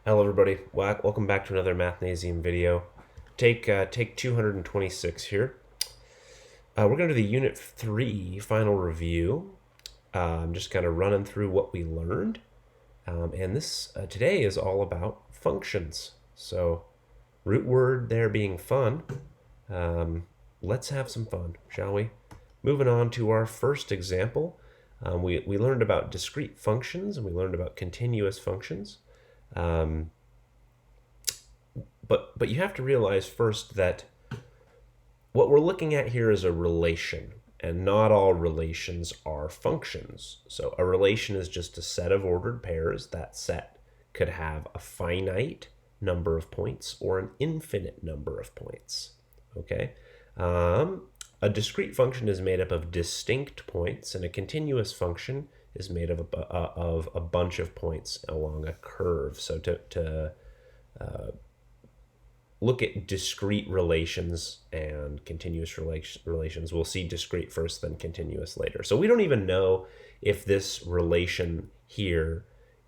Hello everybody, welcome back to another Mathnasium video. Take 226 here. We're going to do the Unit 3 final review. I'm just kind of running through what we learned. And this today is all about functions. So root word there being fun. Let's have some fun, shall we? Moving on to our first example. We learned about discrete functions and we learned about continuous functions. But you have to realize first that what we're looking at here is a relation, and not all relations are functions. So a relation is just a set of ordered pairs. That set could have a finite number of points or an infinite number of points. Okay. A discrete function is made up of distinct points, and a continuous function is made of a bunch of points along a curve. So to look at discrete relations and continuous relations, we'll see discrete first, then continuous later. So we don't even know if this relation here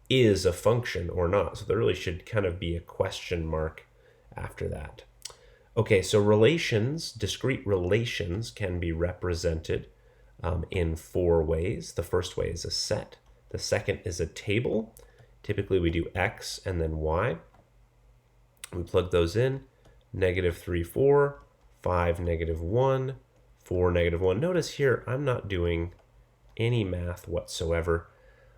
is a function or not. So there really should kind of be a question mark after that. Okay, so relations, discrete relations, can be represented in four ways. The first way is a set. The second is a table. Typically we do x and then y. We plug those in. -3, 4, 5, -1, 4, -1. Notice here I'm not doing any math whatsoever.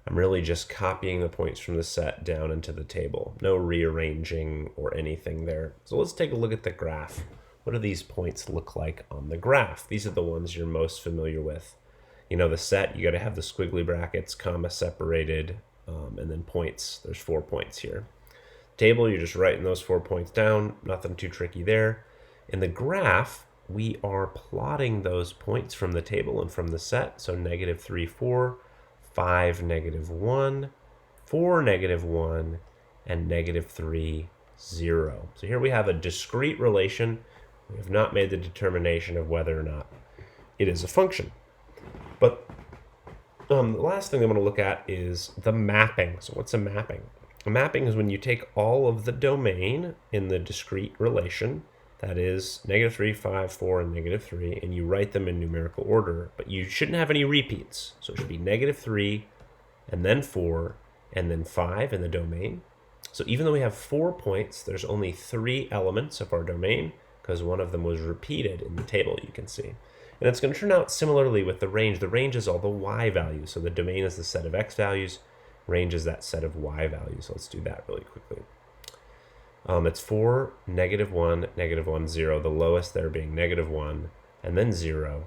I'm really just copying the points from the set down into the table. No rearranging or anything there. So let's take a look at the graph. What do these points look like on the graph? These are the ones you're most familiar with. You know, the set, you got to have the squiggly brackets, comma separated, and then points. There's 4 points here. Table, you're just writing those 4 points down. Nothing too tricky there. In the graph, we are plotting those points from the table and from the set. So -3, 4, 5, -1, 4, -1, and -3, 0. So here we have a discrete relation. We have not made the determination of whether or not it is a function. But the last thing I'm going to look at is the mapping. So what's a mapping? A mapping is when you take all of the domain in the discrete relation, that is -3, 5, 4, and -3, and you write them in numerical order, but you shouldn't have any repeats. So it should be -3, and then 4, and then 5 in the domain. So even though we have 4 points, there's only 3 elements of our domain, because one of them was repeated in the table, you can see. And it's going to turn out similarly with the range. The range is all the y values. So the domain is the set of x values. Range is that set of y values. So let's do that really quickly. It's 4, -1, -1, 0. The lowest there being -1, and then 0,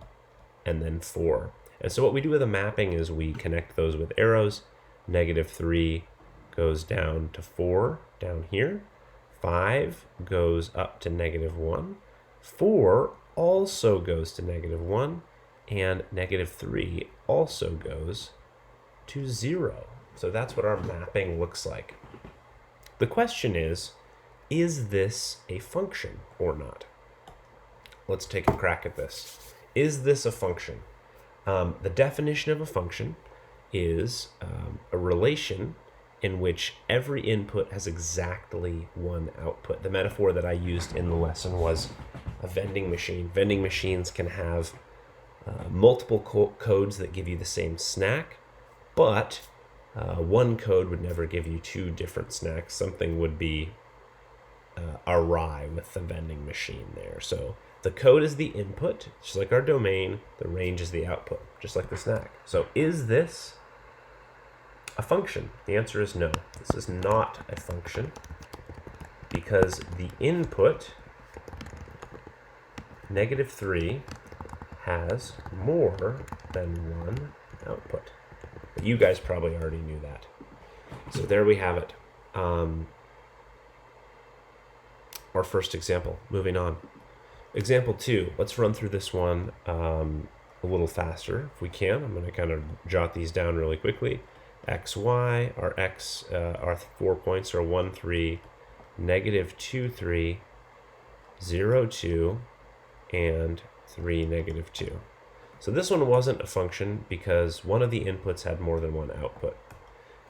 and then 4. And so what we do with a mapping is we connect those with arrows. -3 goes down to 4 down here. 5 goes up to -1. 4 also goes to -1, and -3 also goes to 0. So that's what our mapping looks like. The question is this a function or not? Let's take a crack at this. Is this a function? The definition of a function is a relation in which every input has exactly one output. The metaphor that I used in the lesson was a vending machine. Vending machines can have multiple codes that give you the same snack, but one code would never give you 2 different snacks. Something would be awry with the vending machine there. So the code is the input, just like our domain. The range is the output, just like the snack. So is this a function? The answer is no. This is not a function because the input, -3, has more than one output. But you guys probably already knew that. So there we have it. Our first example. Moving on. Example 2. Let's run through this one a little faster if we can. I'm going to kind of jot these down really quickly. X, Y. Our 4 points are 1, 3, -2, 3, 0, 2, and 3, -2. So this one wasn't a function because one of the inputs had more than one output.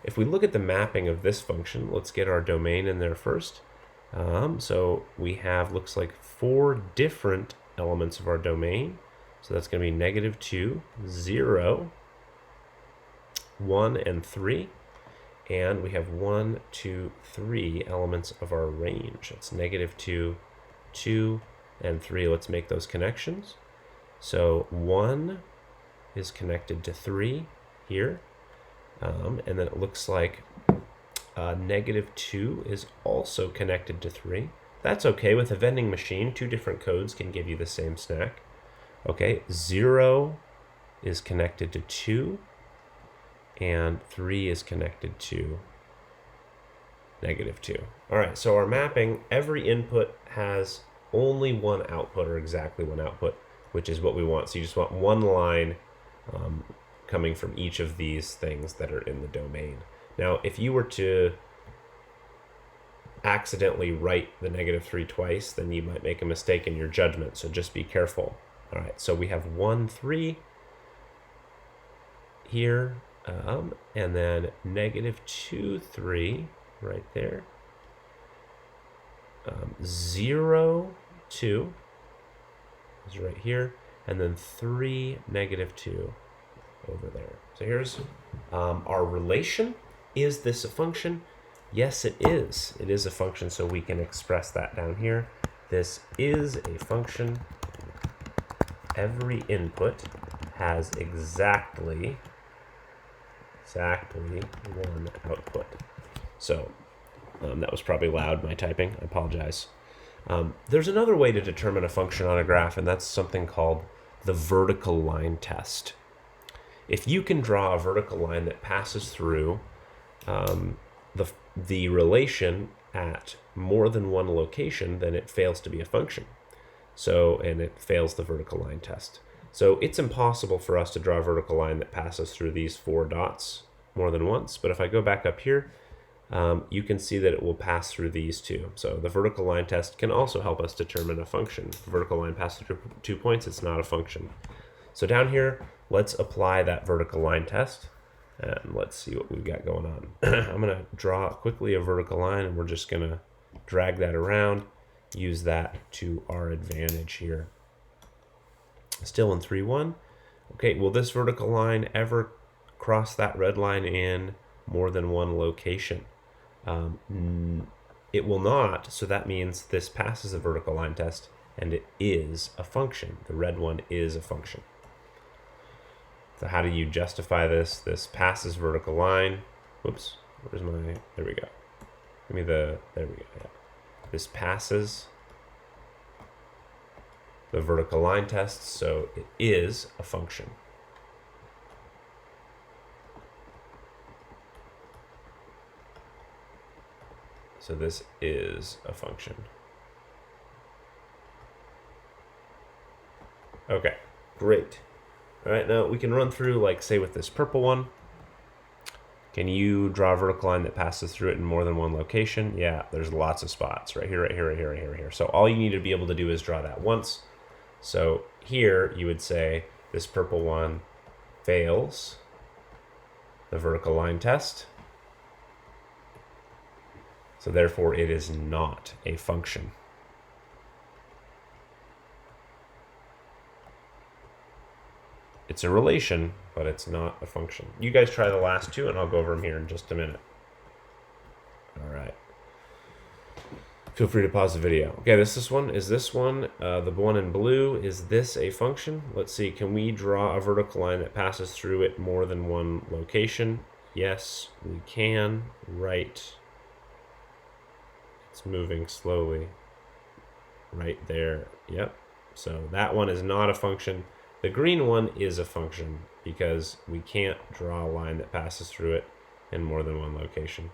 if we look at the mapping of this function, let's get our domain in there first. So we have, looks like 4 different elements of our domain. So that's going to be -2, 0, 1, and 3. And we have 1, 2, 3 elements of our range. It's -2, 2, and 3. Let's make those connections. So 1 is connected to 3 here. And then it looks like -2 is also connected to 3. That's okay. With a vending machine, 2 different codes can give you the same snack. Okay, 0 is connected to 2, and 3 is connected to -2. All right, so our mapping, every input has only one output, or exactly one output, which is what we want. So you just want one line coming from each of these things that are in the domain. Now, if you were to accidentally write the -3 twice, then you might make a mistake in your judgment, so just be careful. All right, so we have 1, 3 here, and then -2, 3 right there. 0, 2 is right here, and then 3, -2 over there. So here's our relation. Is this a function? Yes, it is. It is a function, so we can express that down here. This is a function. Every input has exactly one output. So that was probably loud, my typing. I apologize. There's another way to determine a function on a graph, and that's something called the vertical line test. If you can draw a vertical line that passes through the relation at more than one location, then it fails to be a function. So, and it fails the vertical line test. So it's impossible for us to draw a vertical line that passes through these 4 dots more than once. But if I go back up here, you can see that it will pass through these 2. So the vertical line test can also help us determine a function. If the vertical line passes through 2 points, it's not a function. So down here, let's apply that vertical line test. And let's see what we've got going on. I'm going to draw quickly a vertical line, and we're just going to drag that around. Use that to our advantage here. Still in 3, 1. Okay, will this vertical line ever cross that red line in more than one location? It will not, so that means this passes the vertical line test, and it is a function. The red one is a function. So how do you justify this? This passes vertical line. Whoops, where's my, there we go. Give me the, there we go, yeah. This passes the vertical line test, so it is a function. So this is a function. Okay, great. All right, now we can run through, like, say with this purple one. Can you draw a vertical line that passes through it in more than one location? Yeah, there's lots of spots. Right here, right here, right here, right here, right here. So all you need to be able to do is draw that once. So here you would say this purple one fails the vertical line test. So therefore it is not a function. It's a relation, but it's not a function. You guys try the last 2, and I'll go over them here in just a minute. All right. Feel free to pause the video. Okay, this one. Is this one, the one in blue, is this a function? Let's see, can we draw a vertical line that passes through it more than one location? Yes, we can. Right. It's moving slowly. Right there. Yep. So that one is not a function. The green one is a function because we can't draw a line that passes through it in more than one location.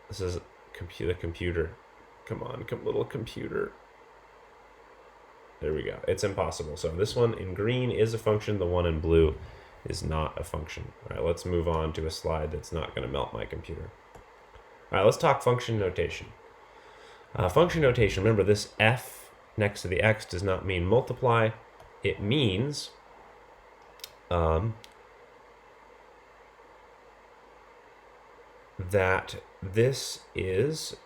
This is the computer. Come on, little computer. There we go. It's impossible. So this one in green is a function. The one in blue is not a function. All right, let's move on to a slide that's not going to melt my computer. All right, let's talk function notation. Function notation, remember this f next to the x does not mean multiply. It means that this is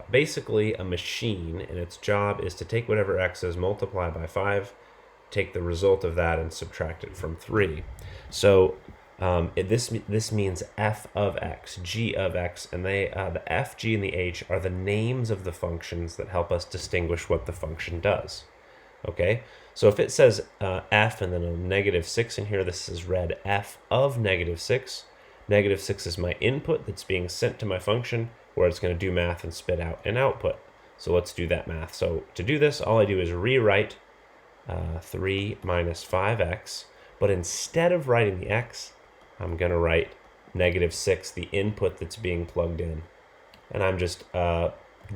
basically a machine, and its job is to take whatever x is, multiply by 5, take the result of that, and subtract it from 3. So this means f of x, g of x, and the f, g, and the h are the names of the functions that help us distinguish what the function does. Okay, so if it says f and then a -6 in here, this is read f of -6. -6 is my input that's being sent to my function, where it's going to do math and spit out an output. So let's do that math. So to do this, all I do is rewrite 3 minus 5x, but instead of writing the x, I'm going to write -6, the input that's being plugged in. And I'm just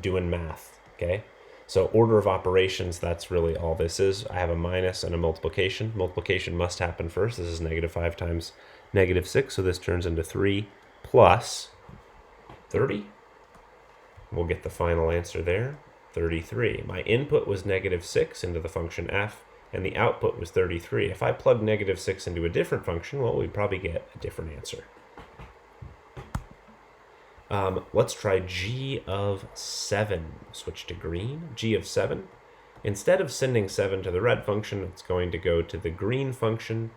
doing math, okay? So order of operations, that's really all this is. I have a minus and a multiplication. Multiplication must happen first. This is -5 times -6, so this turns into 3 plus 30. We'll get the final answer there, 33. My input was -6 into the function f, and the output was 33. If I plug -6 into a different function, well, we'd probably get a different answer. Let's try g of 7. Switch to green. G of 7. Instead of sending 7 to the red function, it's going to go to the green function.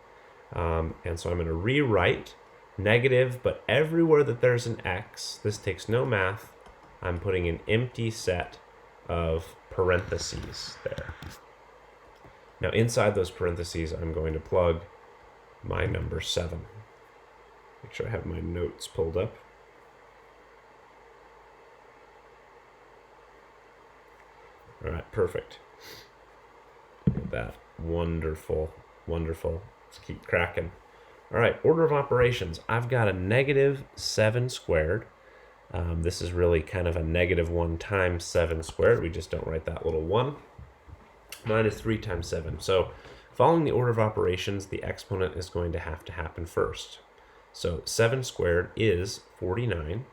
And so I'm going to rewrite negative, but everywhere that there's an x, this takes no math, I'm putting an empty set of parentheses there. Now inside those parentheses, I'm going to plug my number 7. Make sure I have my notes pulled up. All right, perfect. Look at that. Wonderful, wonderful. Let's keep cracking. All right, order of operations. I've got a -7 squared. This is really kind of a -1 times 7 squared. We just don't write that little 1. Minus 3 times 7. So following the order of operations, the exponent is going to have to happen first. So 7 squared is 49.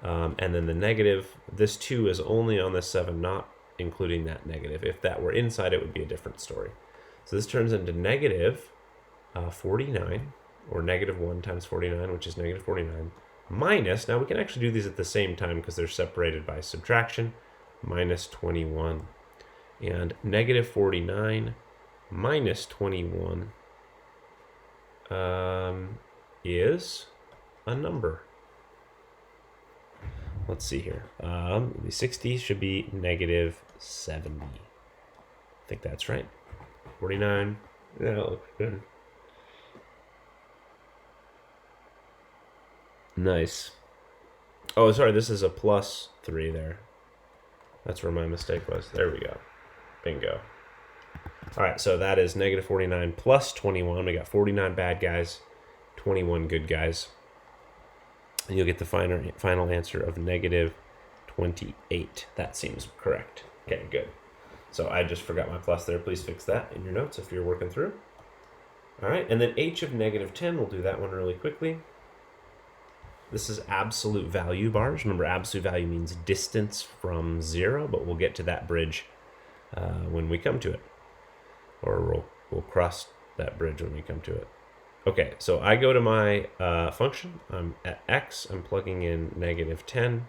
And then the negative, this 2 is only on the 7, not including that negative. If that were inside, it would be a different story. So this turns into negative 49, or -1 times 49, which is -49, minus, now we can actually do these at the same time because they're separated by subtraction, minus 21. And -49 minus 21 is a number. Let's see here. 60 should be -70. I think that's right. 49. Yeah, that looks good. Nice. Oh, sorry, this is a +3 there. That's where my mistake was. There we go. Bingo. All right, so that is -49 plus 21. We got 49 bad guys, 21 good guys. And you'll get the final answer of -28. That seems correct. Okay, good. So I just forgot my plus there. Please fix that in your notes if you're working through. All right, and then h of -10, we'll do that one really quickly. This is absolute value bars. Remember, absolute value means distance from 0, but we'll get to that bridge when we come to it. Or we'll cross that bridge when we come to it. Okay, so I go to my function. I'm at x. I'm plugging in -10,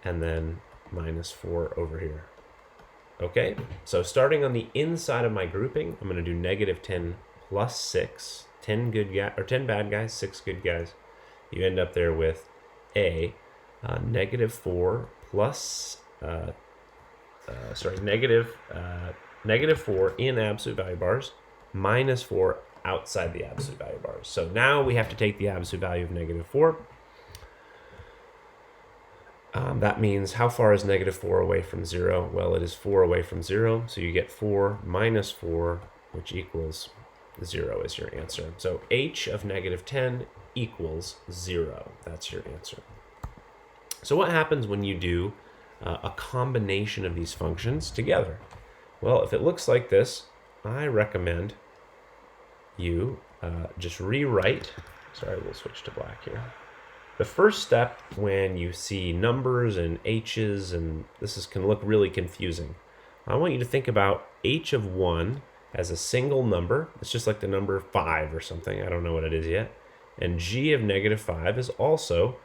and then -4 over here. Okay, so starting on the inside of my grouping, I'm going to do -10 plus 6. 10 good guys, or 10 bad guys, 6 good guys. You end up there with a -4 plus, -4 in absolute value bars, -4 outside the absolute value bars. So now we have to take the absolute value of -4. That means how far is -4 away from 0? Well, it is 4 away from 0. So you get 4 minus 4, which equals 0 is your answer. So h of -10 equals 0. That's your answer. So what happens when you do a combination of these functions together? Well, if it looks like this, I recommend you just rewrite. Sorry, we'll switch to black here. The first step when you see numbers and h's, and can look really confusing. I want you to think about h of 1 as a single number. It's just like the number 5 or something. I don't know what it is yet. And g of negative 5 is also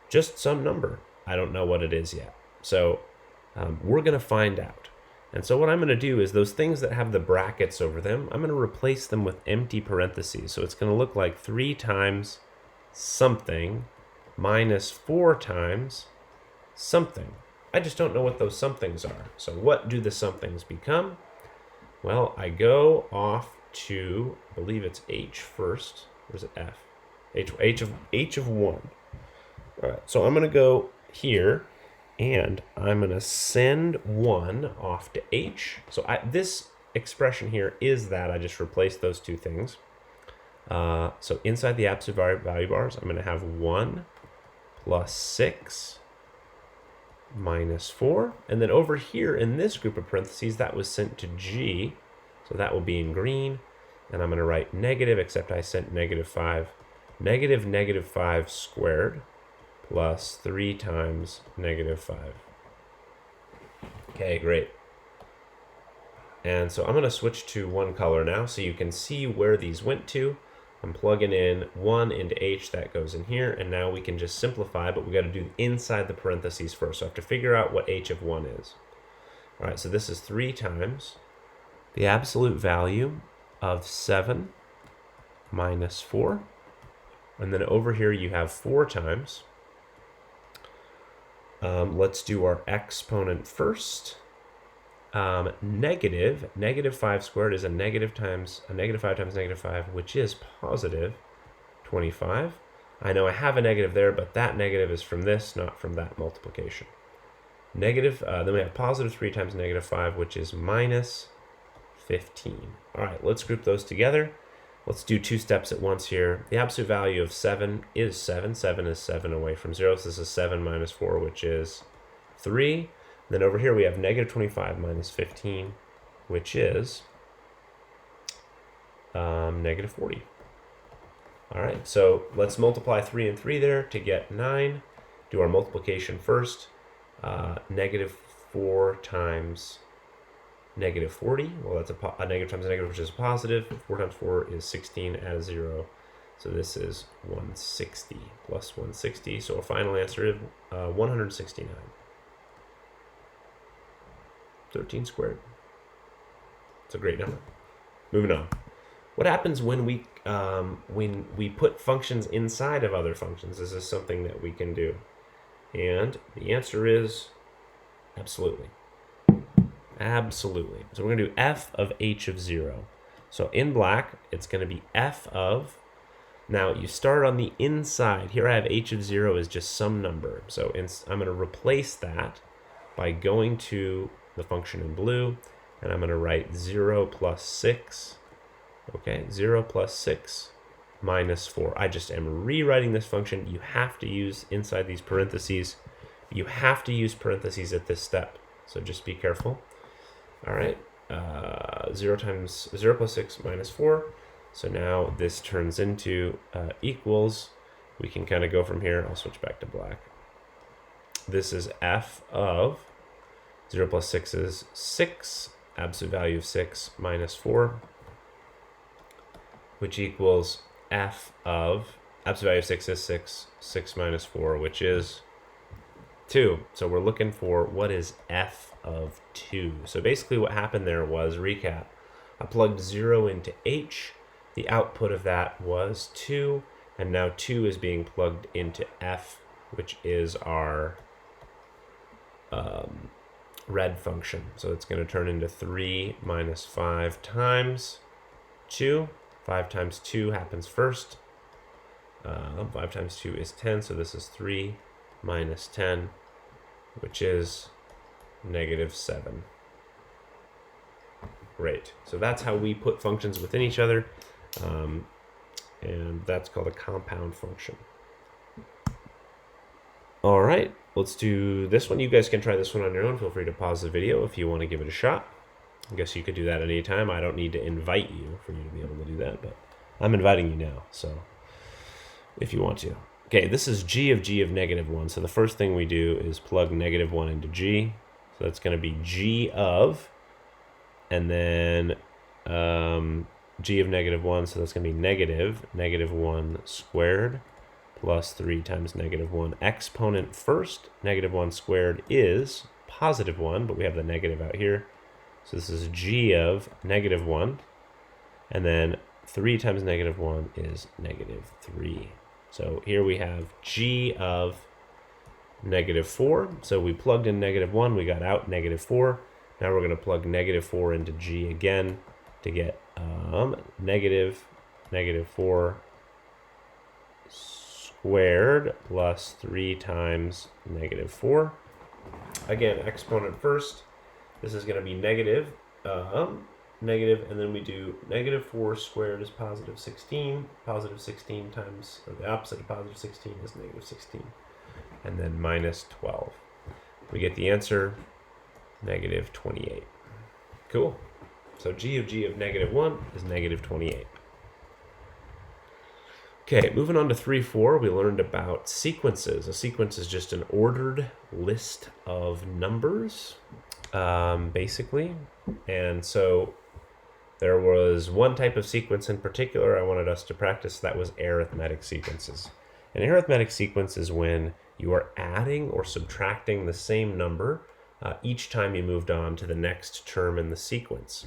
just some number. I don't know what it is yet. So we're going to find out. And so what I'm going to do is those things that have the brackets over them, I'm going to replace them with empty parentheses. So it's going to look like 3 times something minus 4 times something. I just don't know what those somethings are. So what do the somethings become? Well, I go off to, I believe it's h first. Or is it f? H of 1. All right, so I'm going to go here, and I'm going to send 1 off to h. So this expression here is that I just replaced those two things. So inside the absolute value bars, I'm going to have 1 plus 6 minus 4. And then over here in this group of parentheses, that was sent to g. So that will be in green. And I'm going to write negative, except I sent negative 5. Negative 5 squared plus 3 times negative 5. Okay, great. And so I'm going to switch to one color now so you can see where these went to. I'm plugging in 1 into h, that goes in here, and now we can just simplify, but we got to do inside the parentheses first. So I have to figure out what h of 1 is. All right, so this is 3 times the absolute value of 7 minus 4. And then over here you have 4 times. Let's do our exponent first. Negative 5 squared is a negative 5 times negative 5, which is positive 25. I know I have a negative there, but that negative is from this, not from that multiplication. Then we have positive 3 times negative 5, which is minus 15. All right, let's group those together. Let's do 2 steps at once here. The absolute value of 7 is 7. 7 is 7 away from 0, so this is 7 minus 4, which is 3. Then over here we have negative 25 minus 15, which is negative 40. All right, so let's multiply 3 and 3 there to get 9. Do our multiplication first. Negative 4 times negative 40. Well, that's a negative times a negative, which is positive. 4 times 4 is 16, add a 0. So this is 160 plus 160. So our final answer is 169. 13 squared. It's a great number. Moving on. What happens when we put functions inside of other functions? Is this something that we can do? And the answer is absolutely. Absolutely. So we're going to do f of h of 0. So in black, it's going to be f of, now you start on the inside. Here I have h of 0 is just some number. So I'm going to replace that by going to the function in blue, and I'm going to write 0 plus 6. Okay, 0 plus 6 minus 4. I just am rewriting this function. You have to use inside these parentheses. You have to use parentheses at this step. So just be careful. All right, 0 plus 6 minus 4. So now this turns into equals. We can kind of go from here. I'll switch back to black. This is f of 0 plus 6 is 6, absolute value of 6 minus 4, which equals f of, absolute value of 6 is 6, 6 minus 4, which is 2. So we're looking for what is f of 2. So basically what happened there was, recap, I plugged 0 into h, the output of that was 2, and now 2 is being plugged into f, which is our red function. So it's going to turn into 3 minus 5 times 2. 5 times 2 happens first. 5 times 2 is 10, so this is 3 minus 10, which is negative 7. Great. So that's how we put functions within each other, and that's called a compound function. All right, let's do this one. You guys can try this one on your own. Feel free to pause the video if you want to give it a shot. I guess you could do that anytime. I don't need to invite you for you to be able to do that, but I'm inviting you now, so if you want to. Okay, this is g of negative 1. So the first thing we do is plug negative 1 into g. So that's going to be g of, and then g of negative 1, so that's going to be negative 1 squared plus 3 times negative 1. Exponent first, negative 1 squared is positive 1, but we have the negative out here. So this is g of negative 1, and then 3 times negative 1 is negative 3. So here we have g of negative 4. So we plugged in negative 1, we got out negative 4. Now we're going to plug negative 4 into g again to get negative 4 squared plus 3 times negative 4. Again, exponent first. This is going to be negative, and then we do negative 4 squared is positive 16. Positive 16 times, or the opposite of positive 16 is negative 16. And then minus 12. We get the answer, negative 28. Cool. So g of negative 1 is negative 28. Okay, moving on to 3-4, we learned about sequences. A sequence is just an ordered list of numbers, basically. And so there was one type of sequence in particular I wanted us to practice, that was arithmetic sequences. An arithmetic sequence is when you are adding or subtracting the same number each time you moved on to the next term in the sequence.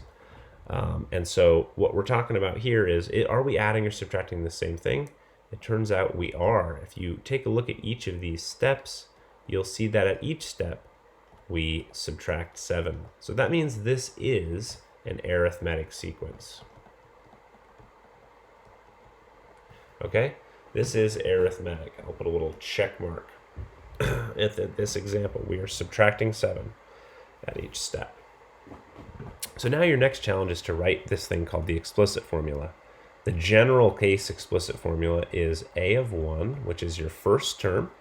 And so what we're talking about here is, are we adding or subtracting the same thing? It turns out we are. If you take a look at each of these steps, you'll see that at each step we subtract 7. So that means this is an arithmetic sequence. Okay, this is arithmetic. I'll put a little check mark at this example. We are subtracting 7 at each step. So now your next challenge is to write this thing called the explicit formula. The general case explicit formula is a of 1, which is your first term,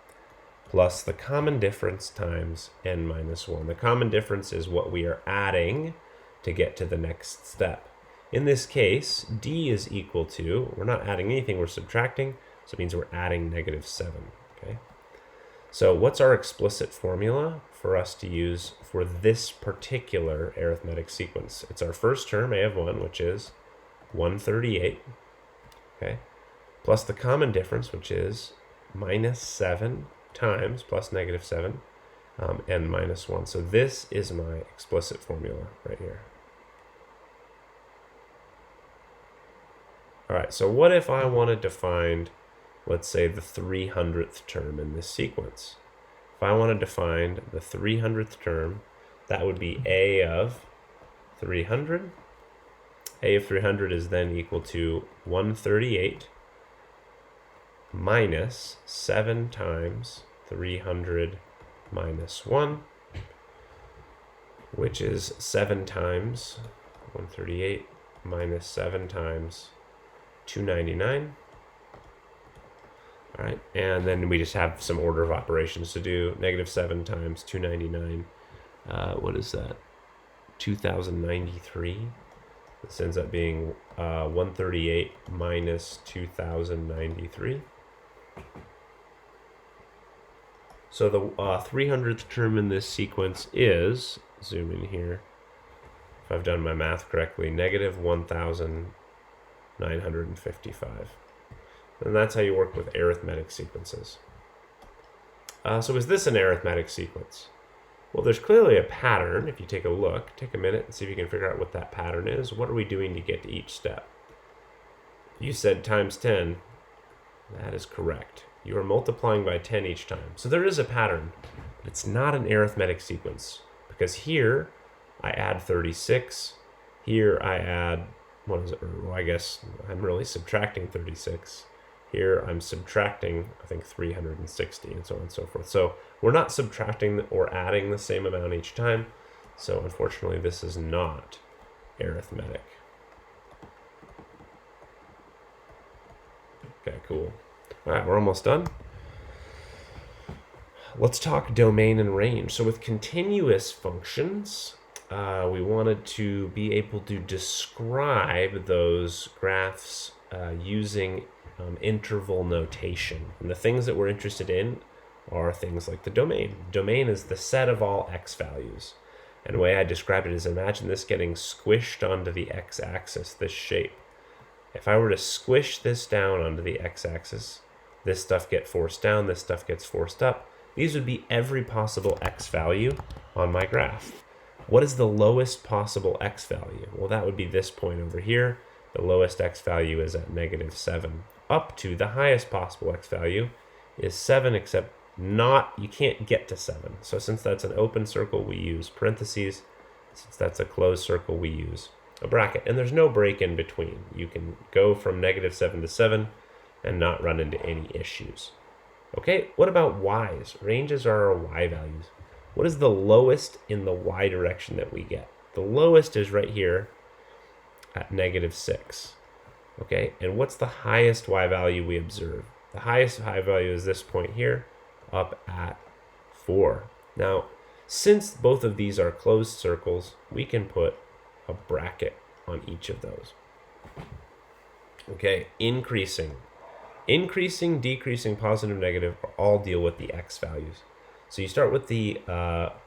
plus the common difference times n minus 1. The common difference is what we are adding to get to the next step. In this case, d is equal to, we're not adding anything, we're subtracting, so it means we're adding negative 7. Okay. So what's our explicit formula for us to use for this particular arithmetic sequence? It's our first term, a of 1, which is 138, okay, plus the common difference, which is minus 7 times plus negative 7, and minus 1. So this is my explicit formula right here. All right, so what if I wanted to find, let's say, the 300th term in this sequence? If I wanted to find the 300th term, that would be a of 300. A of 300 is then equal to 138 minus 7 times 300 minus 1, which is 7 times 138 minus 7 times 299. All right, and then we just have some order of operations to do. Negative 7 times 299, what is that? 2093. This ends up being 138 minus 2093. So the 300th term in this sequence is, zoom in here, if I've done my math correctly, negative 1,955. And that's how you work with arithmetic sequences. So is this an arithmetic sequence? Well, there's clearly a pattern. If you take a look, take a minute and see if you can figure out what that pattern is. What are we doing to get to each step? You said times 10. That is correct. You are multiplying by 10 each time. So there is a pattern, but it's not an arithmetic sequence, because here I add 36. Here I add, what is it? Well, I guess I'm really subtracting 36. Here I'm subtracting, I think, 360, and so on and so forth. So we're not subtracting or adding the same amount each time. So unfortunately, this is not arithmetic. Okay, cool. All right, we're almost done. Let's talk domain and range. So with continuous functions, we wanted to be able to describe those graphs using interval notation. And the things that we're interested in are things like the domain. Domain is the set of all x values. And the way I describe it is, imagine this getting squished onto the x-axis, this shape. If I were to squish this down onto the x-axis, this stuff gets forced down, this stuff gets forced up. These would be every possible x value on my graph. What is the lowest possible x value? Well, that would be this point over here. The lowest x value is at -7. Up to the highest possible x value is 7, except you can't get to 7. So since that's an open circle, we use parentheses. Since that's a closed circle, we use a bracket. And there's no break in between. You can go from -7 to 7 and not run into any issues. Okay, what about y's? Ranges are our y values. What is the lowest in the y direction that we get? The lowest is right here at -6. Okay, and what's the highest y value we observe? The highest y value is this point here, up at 4. Now, since both of these are closed circles, we can put a bracket on each of those. Okay, increasing, decreasing, positive, negative, all deal with the x values. So you start with the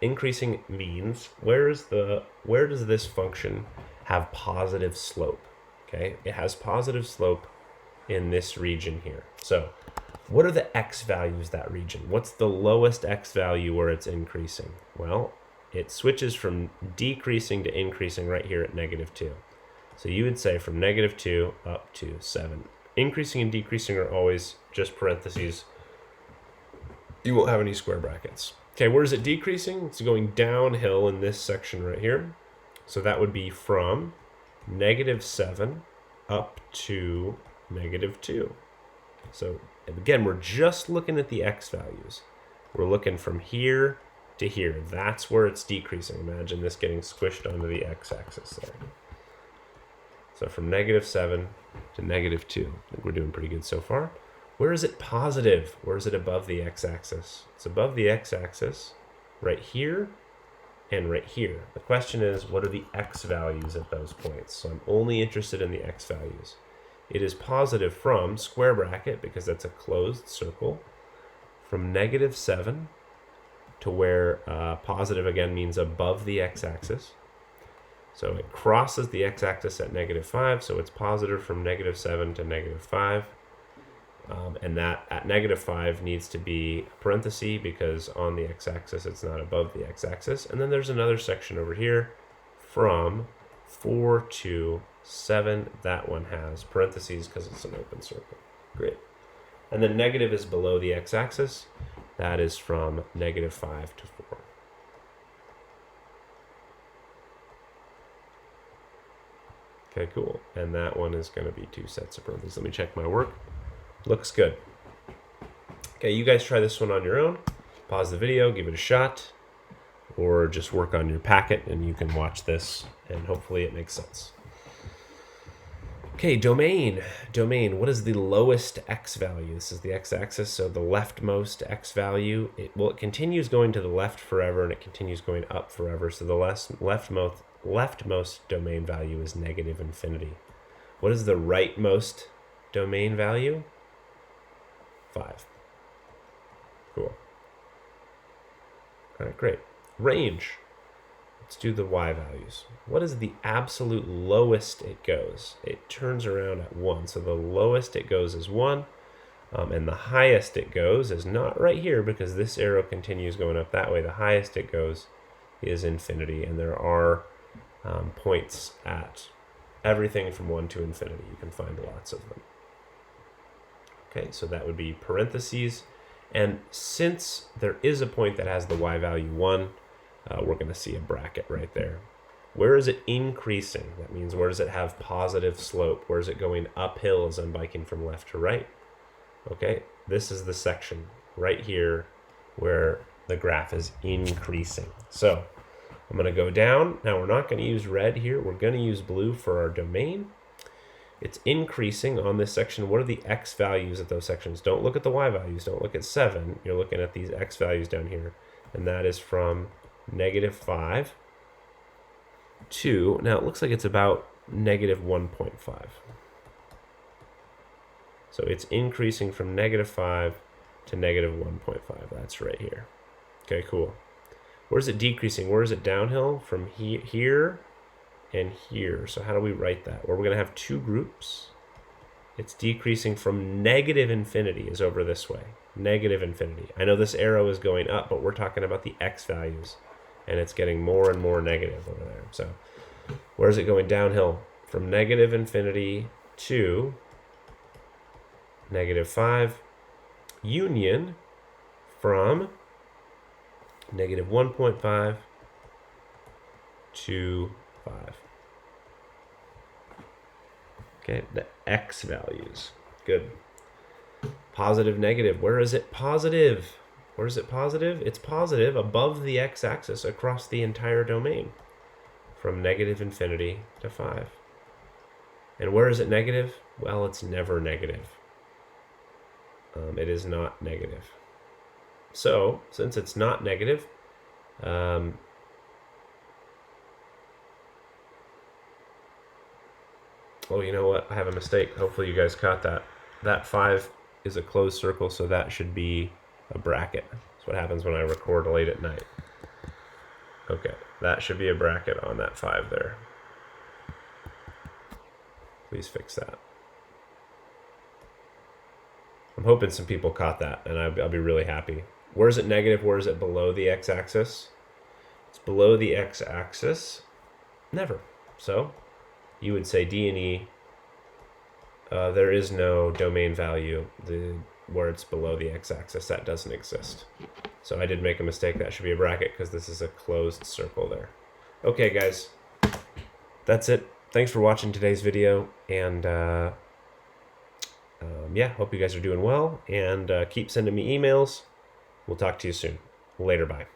increasing means, where does this function have positive slope? Okay, it has positive slope in this region here. So what are the x values that region? What's the lowest x value where it's increasing? Well, it switches from decreasing to increasing right here at -2. So you would say from -2 up to 7. Increasing and decreasing are always just parentheses. You won't have any square brackets. Okay, where is it decreasing? It's going downhill in this section right here. So that would be from -7 up to -2. So again, we're just looking at the x values. We're looking from here to here. That's where it's decreasing. Imagine this getting squished onto the x-axis there. So from -7 to -2. I think we're doing pretty good so far. Where is it positive? Where is it above the x-axis? It's above the x-axis right here and right here. The question is, what are the x values at those points? So I'm only interested in the x values. It is positive from square bracket, because that's a closed circle, from -7 to where positive again means above the x-axis. So it crosses the x-axis at -5, so it's positive from -7 to -5. And that at -5 needs to be parenthesis because on the x-axis it's not above the x-axis. And then there's another section over here from 4 to 7. That one has parentheses because it's an open circle. Great. And then negative is below the x-axis. That is from -5 to 4. Okay, cool. And that one is going to be 2 sets of parentheses. Let me check my work. Looks good. Okay, you guys try this one on your own. Pause the video, give it a shot, or just work on your packet and you can watch this and hopefully it makes sense. Okay, domain. Domain, what is the lowest x value? This is the x-axis, so the leftmost x value. It continues going to the left forever and it continues going up forever, so the leftmost domain value is -infinity. What is the rightmost domain value? 5. Cool. All right, great. Range. Let's do the y values. What is the absolute lowest it goes? It turns around at 1. So the lowest it goes is 1. And the highest it goes is not right here because this arrow continues going up that way. The highest it goes is infinity. And there are points at everything from 1 to infinity. You can find lots of them. Okay, so that would be parentheses. And since there is a point that has the y value 1, we're going to see a bracket right there. Where is it increasing? That means where does it have positive slope? Where is it going uphill as I'm biking from left to right? Okay, this is the section right here where the graph is increasing. So I'm going to go down. Now we're not going to use red here. We're going to use blue for our domain. It's increasing on this section. What are the x values at those sections? Don't look at the y values. Don't look at 7. You're looking at these x values down here. And that is from -5 to, now it looks like it's about -1.5. So it's increasing from -5 to -1.5. That's right here. Okay, cool. Where is it decreasing? Where is it downhill? From here and here. So how do we write that? Well, we're going to have two groups. It's decreasing from negative infinity is over this way. Negative infinity. I know this arrow is going up, but we're talking about the x values. And it's getting more and more negative over there. So where is it going downhill? From negative infinity to negative 5. Union from negative 1.5 to 5. Okay, the x values. Good. Positive, negative. Where is it positive? Where is it positive? It's positive above the x-axis across the entire domain. From negative infinity to 5. And where is it negative? Well, it's never negative. It is not negative. So, since it's not negative, oh, you know what? I have a mistake. Hopefully you guys caught that. That 5 is a closed circle, so that should be a bracket. That's what happens when I record late at night. Okay, that should be a bracket on that 5 there. Please fix that. I'm hoping some people caught that, and I'll be really happy. Where is it negative? Where is it below the x-axis? It's below the x-axis. Never. So you would say D and E, there is no domain value where it's below the x-axis. That doesn't exist. So I did make a mistake. That should be a bracket because this is a closed circle there. Okay, guys. That's it. Thanks for watching today's video. And yeah, hope you guys are doing well. And keep sending me emails. We'll talk to you soon. Later, bye.